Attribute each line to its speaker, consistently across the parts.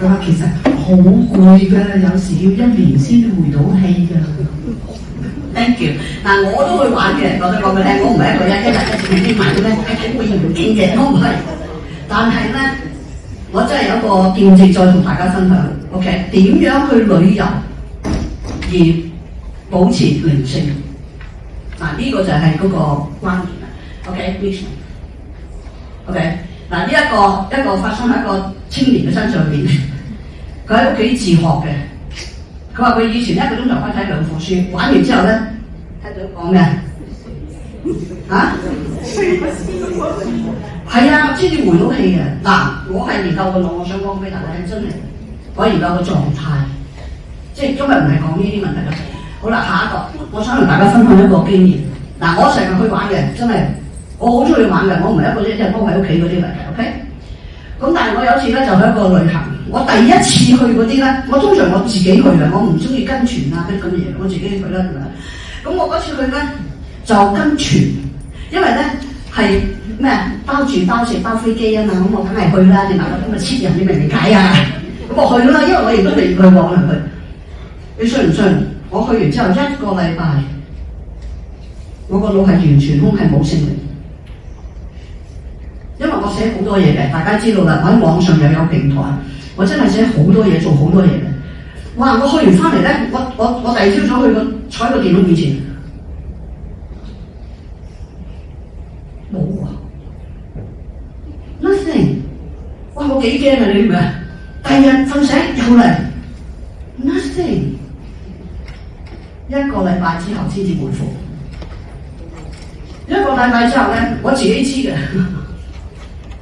Speaker 1: 佢話其實好攰㗎，有時要1年先回到氣㗎。Thank you。嗱，我都去玩嘅，我都講俾你聽，我唔係一個人一日一次傾埋嘅咩，睇會唔見嘅，我唔係。但係咧，我真係有一個見證再同大家分享。OK， 點樣去旅遊而保持靈性？嗱，呢個就係嗰個關鍵啦。OK，vision。OK， 嗱，呢一個發生喺一個青年嘅身上邊，佢喺屋企自學嘅。佢話佢以前1個鐘頭可以睇2課書，玩完之後咧，睇到講咩啊？係啊，先至回到氣嘅。嗱，我係研究個腦，我想講俾大家聽，真係我研究個狀態，即係今日唔係講呢啲問題啦。好啦，下一個，我想同大家分享一個經驗。嗱，我成日去玩嘅，真係我好中意玩嘅，我唔係一個一日都喺屋企嗰啲嚟嘅。OK， 咁但係我有一次咧就去一個旅行，我第一次去嗰啲咧，我通常我自己去嘅，我唔中意跟團啊啲咁嘅嘢，我自己去啦。咁我嗰次去咧就跟團，因為咧係咩包住包食包飛機啊嘛，咁我梗係去啦。你問我咁咪黐人，你明唔明解啊？咁我去啦，因為我亦都未去過可能去。你信唔信？我去完之後1個禮拜，我個腦係完全空，係冇聖靈。因為我寫好多嘢嘅，大家知道啦。我喺網上又有平台，我真係寫好多嘢，做好多嘢嘅。哇！我去完翻嚟咧，我第二朝早去坐喺個電腦面前，冇啊 ，nothing。哇！我幾驚啊！你明唔明？第二日瞓醒又嚟 nothing。1個禮拜之後先至回復。1個禮拜之後咧，我自己知嘅。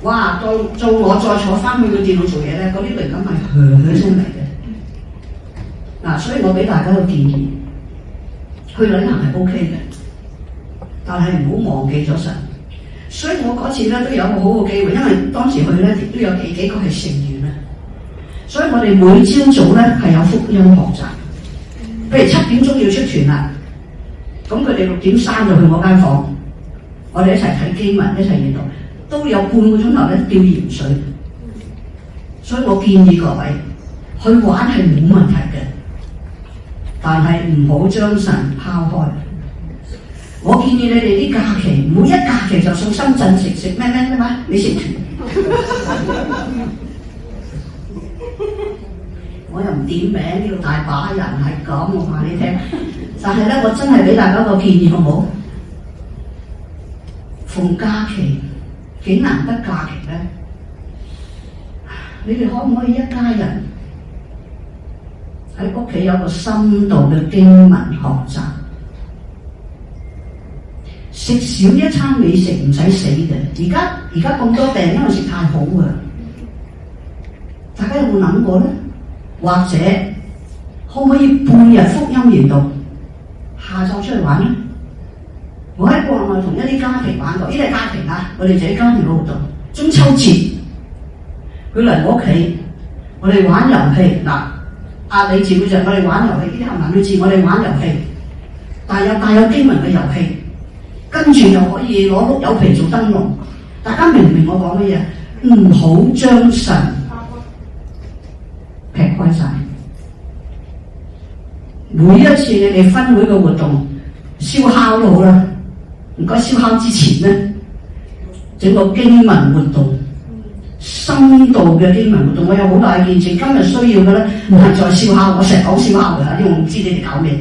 Speaker 1: 哇！到我再坐翻去個電腦做嘢咧，嗰啲靈感係聲嚟嘅。嗱，所以我俾大家個建議，去旅行係 OK 嘅，但係唔好忘記咗神。所以我嗰次咧都有個好嘅機會，因為當時去咧都有幾個係成員啊。所以我哋每朝早咧係有福音學習，譬如7點鐘要出團啦，咁佢哋6點3就去我間房，我哋一齊睇經文，一齊研讀。都有半個鐘頭咧吊鹽水，所以我建議各位去玩係冇問題嘅，但係唔好將神拋開。我建議你哋啲假期唔好一假期就上深圳食咩美食團。我又唔點名，呢度大把人係咁，我話你聽。但係咧，我真係俾大家個建議好唔好？逢假期。幾難得假期咧？你哋可唔可以一家人喺屋企有個深度嘅經文學習？食少一餐美食唔使死嘅。而家咁多病，因為食太好啊！大家有冇諗過咧？或者可唔可以半日福音研讀，下晝出去玩咧？我喺國內同一啲家庭玩過，呢啲係家庭啊，我哋自己家庭嘅活動。中秋節佢嚟我屋企，我哋玩遊戲嗱。李治會就我哋玩遊戲，呢啲係男女治，我哋玩遊戲，但係帶有經文嘅遊戲，跟住又可以攞碌柚皮做燈籠。大家明唔明我講乜嘢？唔好將神劈開晒。每一次你哋分會嘅活動，燒烤都好啦。唔該，燒烤之前咧，整個經文活動，深度嘅經文活動，我有好大嘅見證。今日需要嘅咧，唔係再燒烤，我成日講燒烤嘅，因為我唔知你哋搞咩。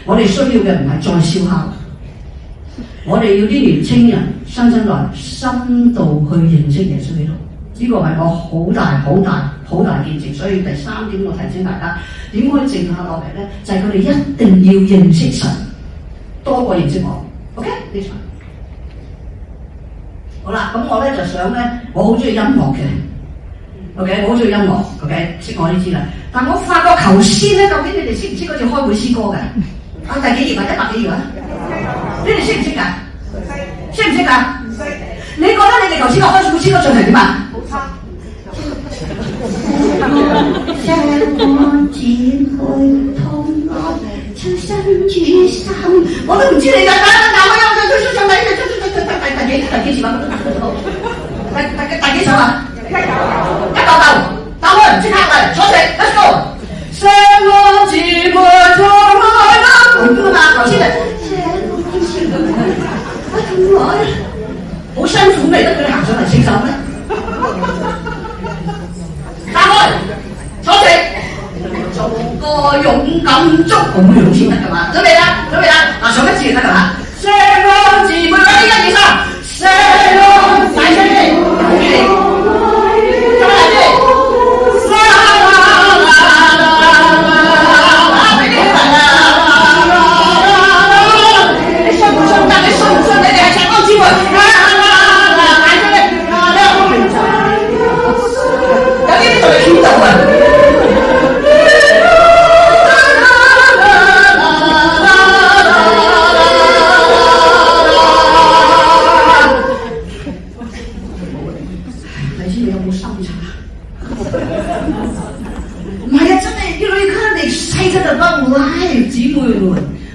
Speaker 1: 我哋需要嘅唔係再燒烤，我哋要啲年青人新生代深度去認識耶穌基督。呢個係我好大見證。所以第3點我提醒大家，點可以靜下落嚟咧？就係佢哋一定要認識神多過認識我。OK， 呢場好啦，咁我咧就想咧，我好中意音樂嘅 ，OK， 我好中意音樂 ，OK， 識我呢知啦。但我發覺頭先咧，究竟你哋識唔識嗰隻開會詩歌嘅？第幾頁啊？100幾頁啊？你哋識唔識㗎？識唔識㗎？唔識。你覺得你哋頭先個開會詩歌進行點啊？好差。我都唔知你㗎，第幾首啊？第幾首啊？一嚿，答案即刻嚟，坐正。勇敢足，咁樣先得㗎嘛？準備啦，嗱上一次就得㗎啦。社安姊妹，1、2、3，社安，大聲啲，再嚟啲。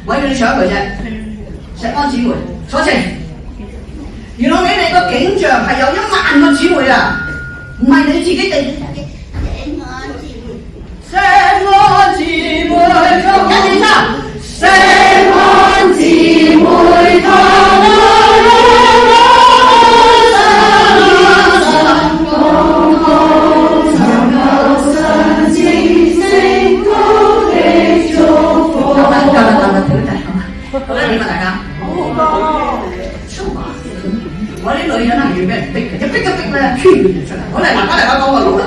Speaker 1: 我要你唱一句啫，石安姊妹，坐靜。原來你哋個景象係有1萬個姊妹啊，唔係你自己定。石安姊妹，1、2、3，石安姊妹好啦，點啊大家？我啲女人係要俾人逼嘅，一逼咧，圈佢哋出嚟。好啦，大家講個腦啦。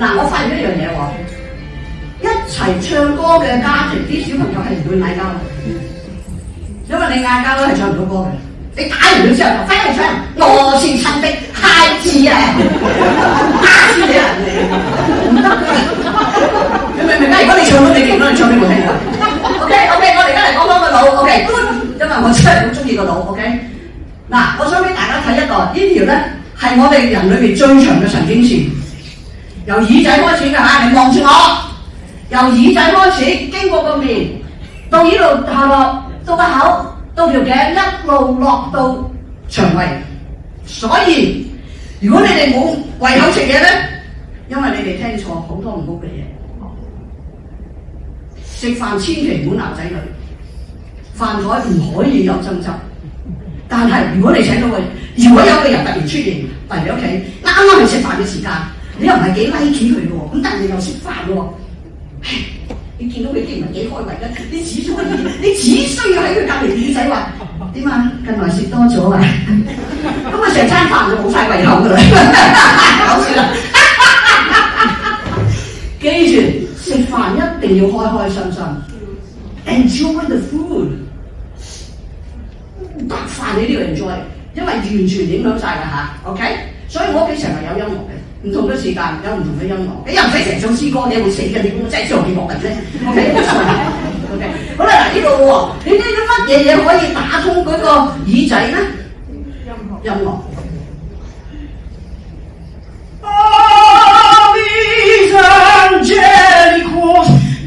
Speaker 1: 嗱，我發現一樣嘢喎，一齊唱歌嘅家庭，啲小朋友係唔會嗌交嘅，因為你嗌交咧係唱唔到歌嘅。你打完咗之後，翻嚟唱，我是親的孩子啊，打死你啊！唔得嘅。你明唔明啊？如果你唱到你勁啦，你唱俾我聽㗎。OK， 我哋而家嚟講個腦 ，OK， 因為我真係好中意個腦 ，OK。嗱，我想俾大家睇一個，呢條咧係我哋人裏邊最長嘅神經線，由耳仔開始㗎嚇，你望住我，由耳仔開始經過個面，到呢度下落，到個口，到條頸，一路落到腸胃。所以如果你哋冇胃口食嘢咧，因為你哋聽錯好多唔好嘅嘢。食飯千祈唔好鬧仔女，飯台唔可以有爭執。但係如果你請到佢，如果有個人突然出現嚟你屋企，啱啱係食飯嘅時間，你又唔係幾 like 佢嘅喎，咁但係你又食飯喎，你見到佢啲唔係幾開胃嘅，你只需要喺佢隔離耳仔話點啊？近來食多咗啊！咁啊成餐飯就冇晒胃口㗎啦，搞笑啦！記住。食飯一定要開開心心 ，enjoy the food。白飯你都要 enjoy，因為完全影響晒㗎嚇 ，OK？所以我屋企成日有音樂嘅，唔同嘅時間有唔同嘅音樂。你又唔使成日唱詩歌，你會死嘅，你估我真係知道幾樂嘅啫 ？OK， 好啦，嗱呢度喎，你知咗乜嘢嘢可以打通嗰個耳仔咧？音樂。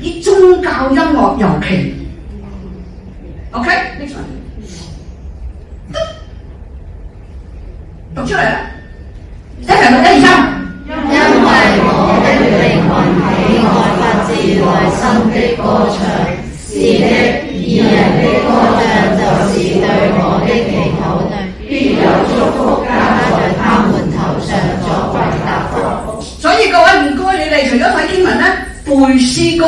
Speaker 1: 啲宗教音樂尤其 ，OK，next one， 讀出嚟啦，一齊讀1、2、3。因為我的靈魂喜愛發自內心的歌唱，是的，義人的歌唱就是對我的祈禱，必有祝福加在他們頭上作為答覆。所以各位唔該你哋，除咗睇經文咧，背詩歌。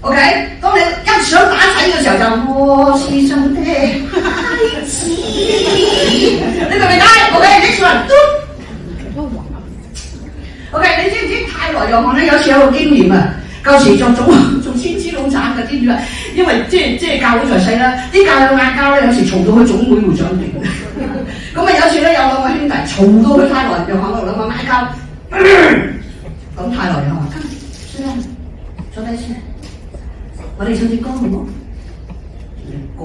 Speaker 1: OK， 當你一想打仔嘅時候就我是神的孩子，你明唔明啊 ？OK，next one。OK， 你知唔知泰來約翰咧有次有個經驗啊？舊時做先知老闆嘅，知唔知啊？因為即係教會在細啦，啲教友嗌交咧，有時嘈到去總會會長庭。咁啊有次咧有兩個兄弟嘈到去泰來約翰嗰度兩個嗌交，咁泰來約翰話：先生，坐低先。我哋唱啲歌好唔好？歌，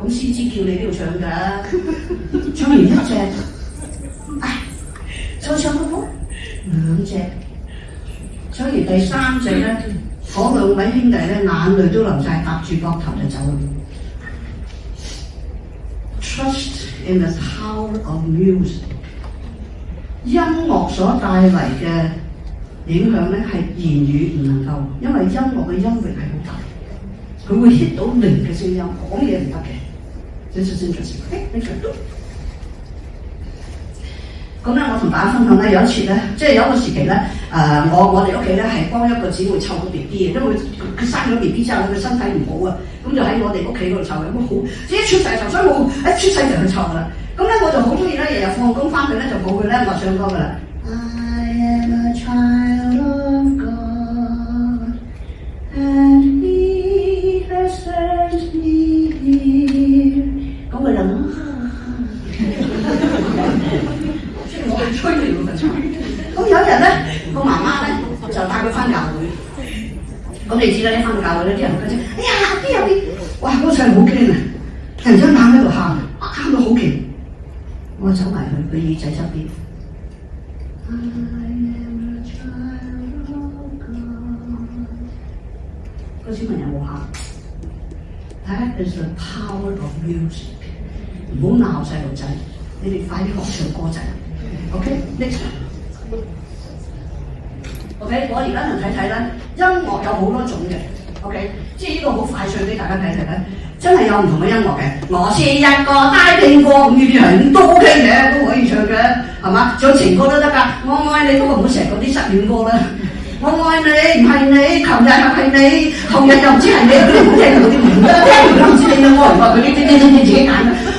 Speaker 1: 咁先知叫你都要唱㗎。唱完一隻，再唱好唔好？2隻，唱完第3隻咧，嗰2位兄弟咧眼淚都流晒，搭住膊頭就走啦。Trust in the power of music， 音樂所帶嚟嘅影響咧係言語唔能夠，因為音樂嘅音域係好大，佢會 hit 到靈嘅聲音，講嘢唔得嘅。這是真實性。咁咧，我同大家分享咧，有一次咧，即係有一個時期咧，我哋屋企咧係幫一個姊妹湊個 B B 嘅，因為佢生咗 B B 之後，佢身體唔好啊，咁就喺我哋屋企嗰度湊嘅，咁好，一出世就所以我一出世就去湊噶啦。咁咧我就好中意咧，日日放工翻去咧就抱佢咧，我唱歌噶啦。I am a child of God, and He has sent me here。咁佢就我哋吹嚟喎，咁有一日咧，個媽媽咧就帶佢翻教會。咁你知啦，一翻到教會咧，啲人覺得，哎呀，邊有啲，哇，嗰個細路好驚啊！突然間猛喺度喊，喊到好勁。我走埋去佢耳仔側邊。I am a child of God。個小朋友冇喊。That is the power of music。唔好鬧細路仔，你哋快啲學唱歌仔。OK，next。OK， 我而家能睇睇咧，音樂有好多種嘅。OK， 即係呢個好快脆俾大家睇睇咧，真係有唔同嘅音樂嘅。我是一個大蘋果，咁呢啲係都 OK 嘅，都可以唱嘅，係嘛？唱情歌都得㗎。我愛你，不過唔好成日嗰啲失戀歌啦。我愛你，唔係你，琴日又係你，後日又唔知係你，嗰啲唔好聽嗰啲，聽完都唔知你嘅愛，話佢啲自己揀嘅。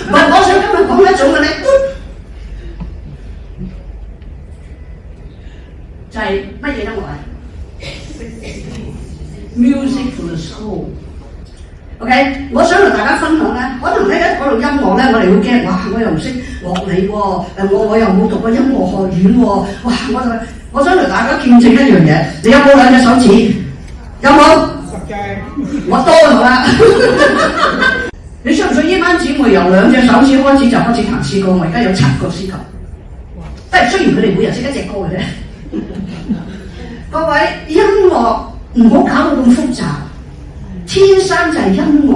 Speaker 1: 唔係，我想今日講一種嘅咧。就係乜嘢音樂啊 ？Music for the soul。OK， 我想同大家分享咧，可能咧一講到音樂咧，我哋會驚，哇！我又唔識樂理喎，我又冇讀過音樂學院喎，哇！我想同大家見證一樣嘢，你有冇兩隻手指？有冇？10隻。我多咗啦。你信唔信呢班姊妹由兩隻手指開始就開始彈詩歌？我而家有7個司琴，即係雖然佢哋每人識一隻歌嘅啫。各位，音樂唔好搞到咁複雜，天生就係音樂，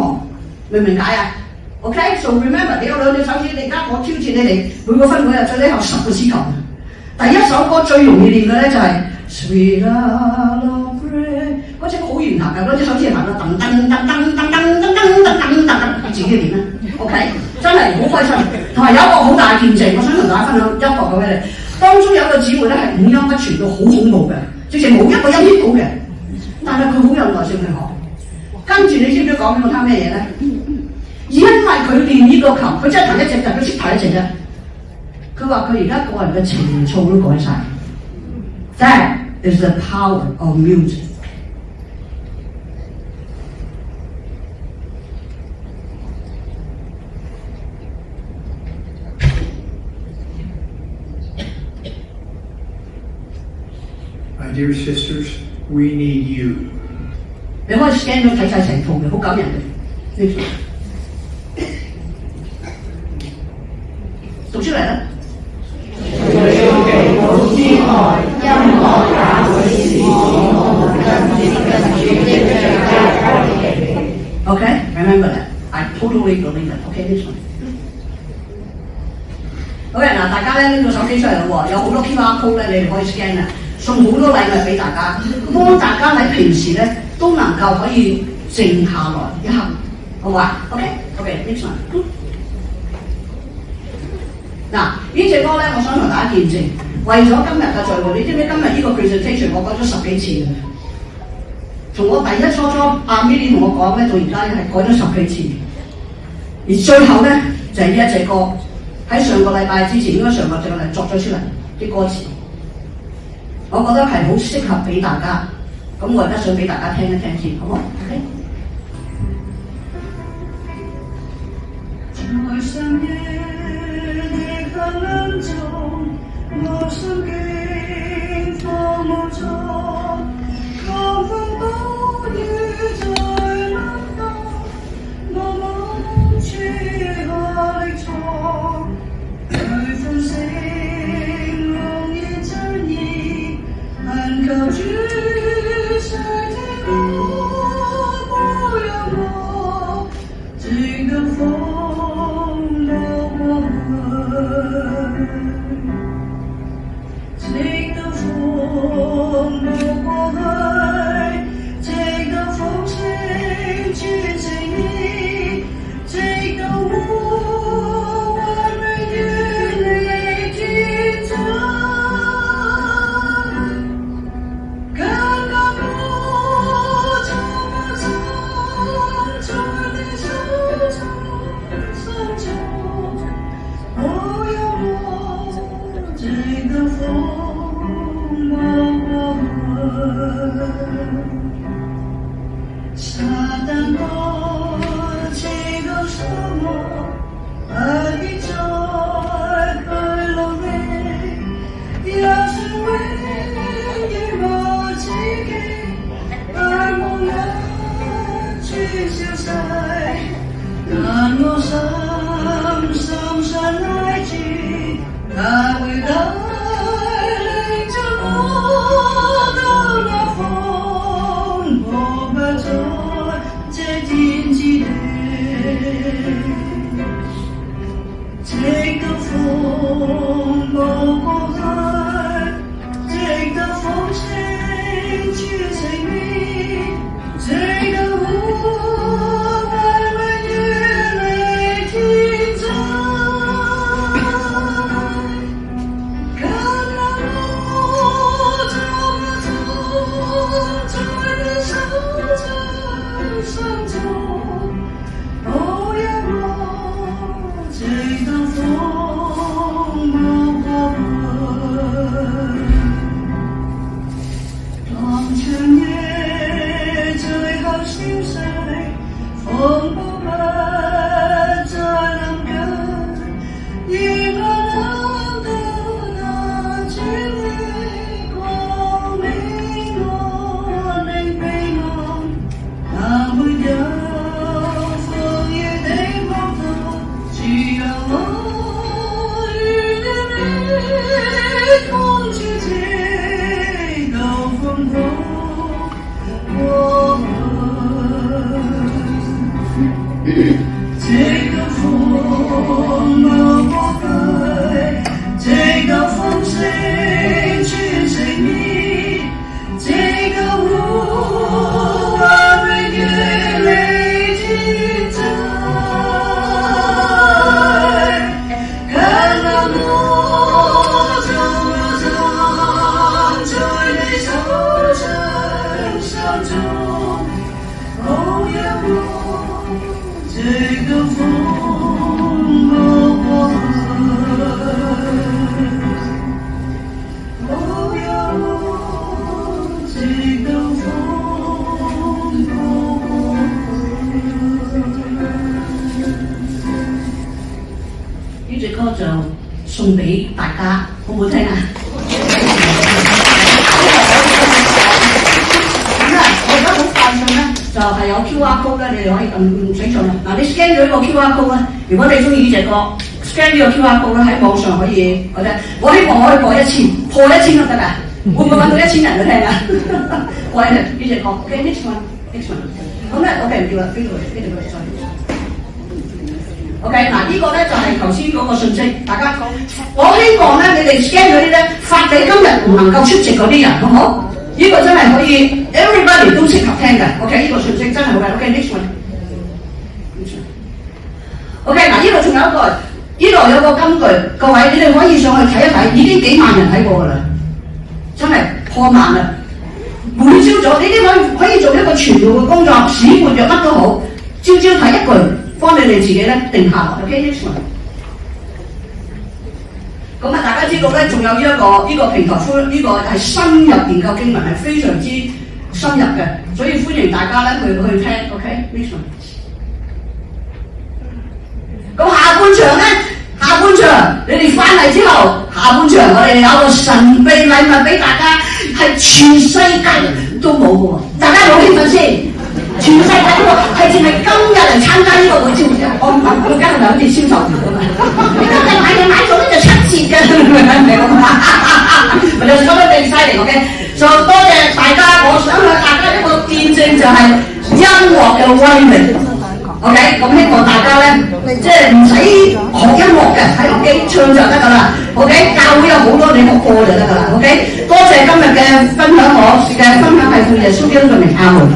Speaker 1: 明唔明解啊 ？OK，so remember， 你有兩隻手指，你而家我挑戰你哋每個分會入最低有10個司琴。第一首歌最容易練嘅咧就係 Sweet Love Bread， 嗰隻好圓彈嘅，嗰隻手指係彈到噔噔噔噔噔噔噔噔噔噔，你自己練啦。OK， 真係好開心。同埋有一個好大見證，我想同大家分享音樂俾你。當中有一個姊妹咧係五音不全到好恐怖嘅，直情冇一個音 hit 到嘅，但係佢好有耐性去學。跟住你知唔知講俾我聽咩嘢咧？因為佢練呢個琴，佢真係彈一隻，但佢識彈一隻啫。佢話佢而家個人嘅情操都改晒。That is the power of music。My
Speaker 2: dear sisters, we need you。
Speaker 1: 你可以 scan 到睇晒成套嘅，好感人嘅。讀出嚟啦。除了祈禱之外，音樂也會是我們更接近主的最佳途徑。Okay, remember that. I totally believe it. Okay, this one. OK， 嗱，大家咧拎個手機出嚟啦喎，有好多 QR code 咧，你哋可以 scan 啊，送好多禮物俾大家，幫大家喺平時咧都能夠可以靜下來一刻，好唔好啊 ？OK，next one。嗱，呢隻歌咧，我想同大家見證，為咗今日嘅聚會，你知唔知今日呢個 presentation 我改咗10幾次嘅？從我第一初阿 Milly 同我講咧，到而家係改咗10幾次，而最後咧就係呢一隻歌，喺上個禮拜之前，應該上個禮拜作咗出嚟啲歌詞，我覺得係好適合俾大家，咁我而家想俾大家聽一聽先，好唔好 ？OK。在深夜的黑暗中，我心境荒無助，狂風暴雨在冷凍，我無處可力藏，雷風聲容易震耳，懇求主垂聽我，保佑我，直到風。直到風沒過去，直到風聲轉成意，直到我還未遠離天際。帶領着我到那方，我不在這天之地。這個風暴過去，直到風聲處成滅，這個湖帶永遠離天際。看那路這麼長，在你手掌上走，我也我直到風暴過去，當長夜最後消逝，風暴不再臨近，而我諗到那主的光明安寧彼岸，那沒有風雨的國度，只有我與你共處這道風暴過去。這個風暴過去，這個風聲處成滅，這個湖灣永遠離天際。看那路這麼長，在你手掌上走，我也我這個風暴過去，我也我這個風暴過去。呢隻歌就送俾大家，好唔好聽啊？咁咧，我而家好快脆咧，就係有 QR code 咧，你哋可以唔使盡啦。嗱，你 scan 咗呢個 QR code 咧，如果你中意呢隻歌 ，scan 呢個 QR code 咧喺網上可以，或者我希望可以破1000都得㗎，會唔會揾到1000人去聽啊？我係呢隻歌 ，OK，next one。咁咧，OK 唔叫啦，邊度嚟再。OK， 嗱呢個咧就係頭先嗰個信息，大家講。我希望咧你哋 scan 嗰啲咧發俾今日唔能夠出席嗰啲人，好唔好？呢個真係可以 everybody 都適合聽嘅。OK， 呢個信息真係好嘅。OK，next one。OK， 嗱呢度仲有一個，呢度有個金句，各位你哋可以上去睇一睇，已經幾萬人睇過㗎啦，真係破萬啦。每朝早呢啲可以做一個全部嘅工作，屎活藥乜都好，朝朝睇一句。幫你哋自己咧定下來 ，OK，next one。咁啊，大家知道咧，仲有呢個平台呢個係深入研究經文，係非常之深入嘅，所以歡迎大家咧去聽 ，OK，next one。咁下半場你哋翻嚟之後，下半場我哋有個神秘禮物俾大家，係全世界都冇嘅喎，大家好興奮先。全世界都係淨係今日嚟參加呢個會，知唔知啊？我而家係咪好似銷售員咁啊？你今日買咗咧就7折嘅，明唔明啊？我哋覺得幾犀利 ，OK。就多謝大家，我想向大家一個見證就係音樂嘅威力 ，OK。咁希望大家咧，即係唔使學音樂嘅，喺屋企唱就得㗎啦 ，OK。教會有好多你學過就得㗎啦 ，OK。多謝今日嘅分享，我嘅分享係奉耶穌基督嘅名，阿門。